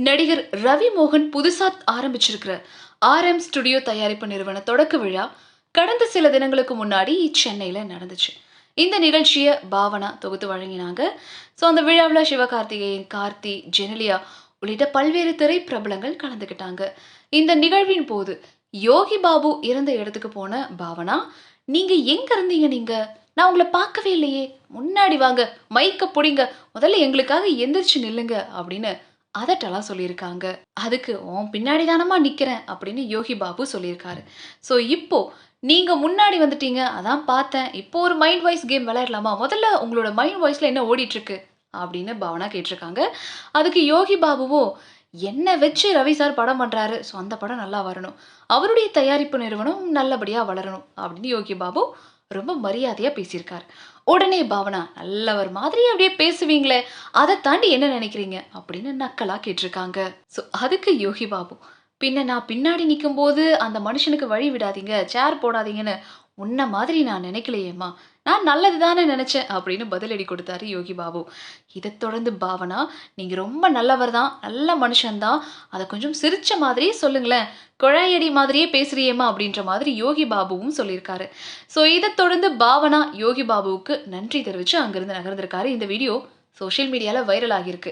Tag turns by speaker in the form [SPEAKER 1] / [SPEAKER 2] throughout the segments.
[SPEAKER 1] நடிகர் ரவி மோகன் புதுசா ஆரம்பிச்சிருக்கிற ஆர்எம் ஸ்டுடியோ தயாரிப்பு நிறுவன தொடக்க விழா கடந்த சில தினங்களுக்கு முன்னாடி சென்னையில் நடந்துச்சு. இந்த நிகழ்ச்சியை பாவனா தொகுத்து வழங்கினாங்க. ஸோ அந்த விழாவில் சிவகார்த்திகேயன், கார்த்தி, ஜெனிலியா உள்ளிட்ட பல்வேறு திரைப்பிரபலங்கள் கலந்துக்கிட்டாங்க. இந்த நிகழ்வின் போது யோகி பாபு இறந்த இடத்துக்கு போன பாவனா, நீங்க எங்க இருந்தீங்க? நான் உங்களை பார்க்கவே இல்லையே, முன்னாடி வாங்க, மைக்க பிடிங்க, முதல்ல எங்களுக்காக எந்திரிச்சு நில்லுங்க அப்படின்னு அதட்டலாம் சொல்லியிருக்காங்க. அதுக்கு உன் பின்னாடி தானமா நிக்கிறேன் அப்படின்னு யோகி பாபு சொல்லியிருக்காரு. ஸோ இப்போ நீங்க முன்னாடி வந்துட்டீங்க, அதான் பார்த்தேன். இப்போ ஒரு மைண்ட் வாய்ஸ் கேம் விளையாடலாமா? முதல்ல உங்களோட மைண்ட் வாய்ஸ்ல என்ன ஓடிட்டு இருக்கு அப்படின்னு பாவனா கேட்டிருக்காங்க. அதுக்கு யோகி பாபுவோ, என்ன வச்சு ரவி சார் படம் பண்றாரு, ஸோ அந்த படம் நல்லா வரணும், அவருடைய தயாரிப்பு நிறுவனம் நல்லபடியா வளரணும் அப்படின்னு யோகி பாபு ரொம்ப மரியாதையா பேசியிருக்காரு. உடனே பாவனா, நல்லவர் மாதிரி அப்படியே பேசுவீங்களே, அதை தாண்டி என்ன நினைக்கிறீங்க அப்படின்னு நக்கலா கேட்டிருக்காங்க. ஸோ அதுக்கு யோகி பாபு, பின்ன நான் பின்னாடி நிற்கும் போது அந்த மனுஷனுக்கு வழி விடாதீங்க, சேர் போடாதீங்கன்னு உன்ன மாதிரி நான் நினைக்கலையேம்மா, நான் நல்லது தானே நினைச்சேன் அப்படின்னு பதிலடி கொடுத்தாரு யோகி பாபு. இதை தொடர்ந்து பாவனா, நீங்க ரொம்ப நல்லவர் தான், நல்ல மனுஷன்தான், அதை கொஞ்சம் சிரிச்ச மாதிரியே சொல்லுங்களேன், குழாயடி மாதிரியே பேசுறியேம்மா அப்படின்ற மாதிரி யோகி பாபுவும் சொல்லியிருக்காரு. ஸோ இதை தொடர்ந்து பாவனா யோகி பாபுவுக்கு நன்றி தெரிவித்து அங்கிருந்து நகர்ந்திருக்காரு. இந்த வீடியோ சோஷியல் மீடியாவில் வைரல் ஆகியிருக்கு.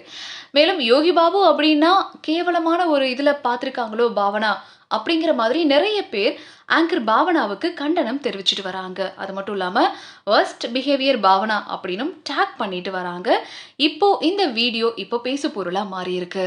[SPEAKER 1] மேலும் யோகி பாபு அப்படின்னா கேவலமான ஒரு இதில் பார்த்துருக்காங்களோ பாவனா அப்படிங்கிற மாதிரி நிறைய பேர் ஆங்கர் பாவனாவுக்கு கண்டனம் தெரிவிச்சிட்டு வராங்க. அது மட்டும் இல்லாமல் வர்ஸ்ட் பிஹேவியர் பாவனா அப்படின்னும் டேக் பண்ணிட்டு வராங்க. இப்போ இந்த வீடியோ இப்போ பேசு பொருளாக மாறி இருக்கு.